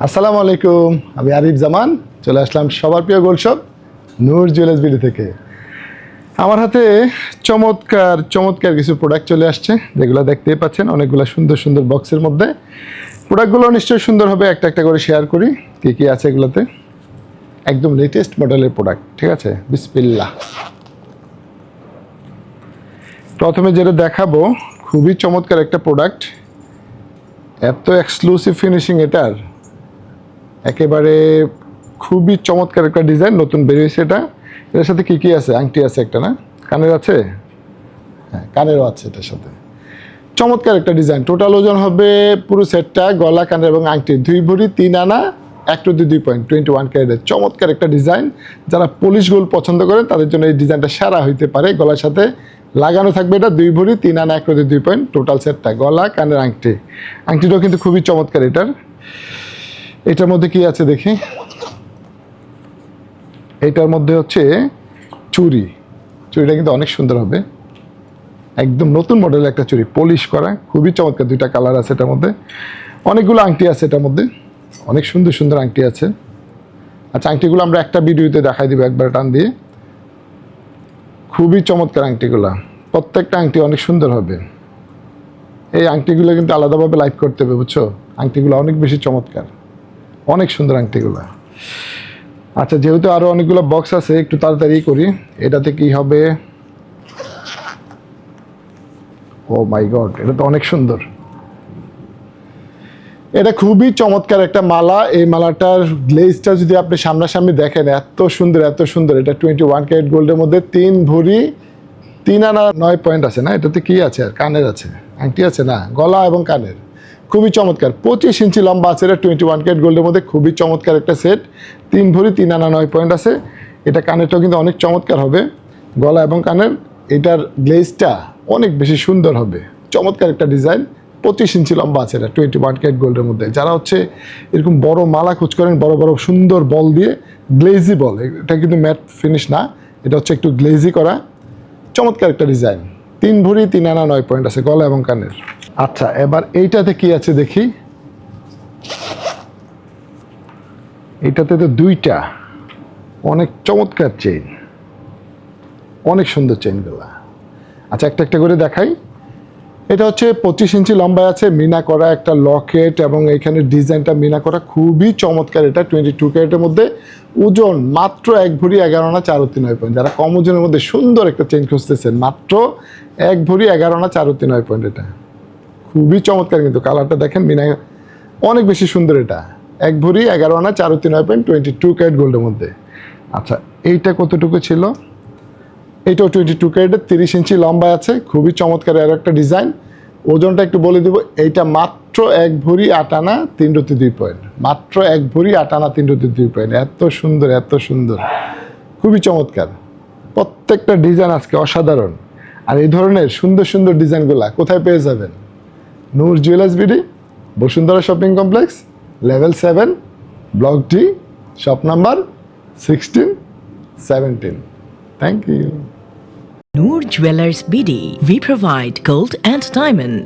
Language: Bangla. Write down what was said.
আসসালামু আলাইকুম, আমি আরিফ জামান চলে আসলাম সবার প্রিয় গোল্ড শপ নূর জুয়েলার্স বিডি থেকে। আমার হাতে চমৎকার চমৎকার কিছু প্রোডাক্ট চলে আসছে, যেগুলো দেখতেই পাচ্ছেন অনেকগুলো সুন্দর সুন্দর বক্সের মধ্যে। প্রোডাক্টগুলো নিশ্চয়ই সুন্দর হবে, একটা একটা করে শেয়ার করি কী কী আছে এগুলোতে। একদম লেটেস্ট মডেলের প্রোডাক্ট, ঠিক আছে? বিসমিল্লাহ। প্রথমে যেটা দেখাবো খুবই চমৎকার একটা প্রোডাক্ট, এত এক্সক্লুসিভ ফিনিশিং এটার, একেবারে খুবই চমৎকার একটা ডিজাইন, নতুন বেরিয়েছে এটা। এটার সাথে কী কী আছে? আংটি আছে একটা, না কানের আছে? হ্যাঁ, কানেরও আছে এটার সাথে। চমৎকার একটা ডিজাইন। টোটাল ওজন হবে পুরো সেটটা, গলা, কানের এবং আংটি 2 ভরি 3 আনা 1/2 পয়েন্ট 21 ক্যারেটের চমৎকার একটা ডিজাইন। যারা পলিশ গোল্ড পছন্দ করেন তাদের জন্য এই ডিজাইনটা সেরা হইতে পারে। গলার সাথে লাগানো থাকবে এটা 2 ভরি 3 আনা 1/2 পয়েন্ট টোটাল সেটটা, গলা, কানের, আংটি। আংটিটাও কিন্তু খুবই চমৎকার এটার মধ্যে কি আছে দেখি। এটার মধ্যে হচ্ছে চুড়িটা কিন্তু অনেক সুন্দর হবে, একদম নতুন মডেলের একটা চুড়ি, পলিশ করা, খুবই চমৎকার। 2টা কালার আছে এটার মধ্যে। অনেকগুলো আংটি আছে এটার মধ্যে, অনেক সুন্দর সুন্দর আংটি আছে। আচ্ছা, আংটিগুলো আমরা একটা ভিডিওতে দেখাই দিব একবার টান দিয়ে। খুবই চমৎকার আংটিগুলো, প্রত্যেকটা আংটি অনেক সুন্দর হবে। এই আংটিগুলো কিন্তু আলাদাভাবে লাইট করতে হবে, বুঝছো? আংটিগুলো অনেক বেশি চমৎকার, অনেক সুন্দর আংটিগুলো। আচ্ছা, যেহেতু আরও অনেকগুলো বক্স আছে, একটু তাড়াতাড়ি করি। এটাতে কি হবে? ও মাই গড, এটা তো অনেক সুন্দর। এটা খুবই চমৎকার একটা মালা। এই মালাটার গ্লেজটা যদি আপনি সামনাসামনি দেখেন, এত সুন্দর এত সুন্দর। এটা 21 ক্যারেট গোল্ডের মধ্যে 3 ভরি 3 আনা 9 পয়েন্ট আছে, না এটাতে কি আছে? আর কানের আছে, আংটি আছে, না গলা এবং কানের। খুবই চমৎকার। 25 ইঞ্চি লম্বা আছে এটা, 21 ক্যারেট গোল্ডের মধ্যে খুবই চমৎকার একটা সেট। 3 ভরি 3 আনা 9 পয়েন্ট আছে। এটা কানেরটাও কিন্তু অনেক চমৎকার হবে, গলা এবং কানের। এটার গ্লেজটা অনেক বেশি সুন্দর হবে, চমৎকার একটা ডিজাইন। 25 ইঞ্চি লম্বা আছে এটা, 21 ক্যারেট গোল্ডের মধ্যে। যারা হচ্ছে এরকম বড় মালা খোঁজ করেন, বড় বড় সুন্দর বল দিয়ে, গ্লেজি বল, এটা কিন্তু ম্যাট ফিনিশ না, এটা হচ্ছে একটু গ্লেজি করা, চমৎকার একটা ডিজাইন। 3 ভরি 3 আনা 9 পয়েন্ট আছে, গলা এবং কানের। আচ্ছা, এবার এইটাতে কি আছে দেখি। এইটাতে তো 2টা অনেক চমৎকার চেইন, অনেক সুন্দর চেইনগুলা। আচ্ছা, একটা একটা করে দেখাই। এটা হচ্ছে 25 ইঞ্চি লম্বায় আছে, মিনা করা একটা লকেট, এবং এইখানে ডিজাইনটা মিনা করা, খুবই চমৎকার। এটা 22 ক্যারেটের মধ্যে, ওজন মাত্র 1 ভরি 11 আনা 4/9 পয়েন্ট। যারা কম ওজনের মধ্যে সুন্দর একটা চেইন খুঁজতেছেন, মাত্র 1 ভরি 11 আনা 4/9 পয়েন্ট। এটা খুবই চমৎকার, কিন্তু কালারটা দেখেন, মিনা অনেক বেশি সুন্দর। এটা 1 ভরি 11 আনা 4/9 পয়েন্ট 22 ক্যারেট গোল্ডের মধ্যে। আচ্ছা, এইটা কতটুকু ছিল? এইটাও 22 ক্যারেটের, 30 ইঞ্চি লম্বা আছে, খুবই চমৎকার আর একটা ডিজাইন। ওজনটা একটু বলে দিব। এইটা মাত্র 1 ভরি 8 আনা 3/2 পয়েন্ট, মাত্র 1 ভরি 8 আনা 3/2 পয়েন্ট। এত সুন্দর এত সুন্দর, খুবই চমৎকার। প্রত্যেকটা ডিজাইন আজকে অসাধারণ। আর এই ধরনের সুন্দর সুন্দর ডিজাইনগুলা কোথায় পেয়ে যাবেন? Noor jewellers BD, Bashundhara shopping complex, level 7, block D, shop number 16, 17। Thank you. Noor Jewelers BD. We provide gold and diamond.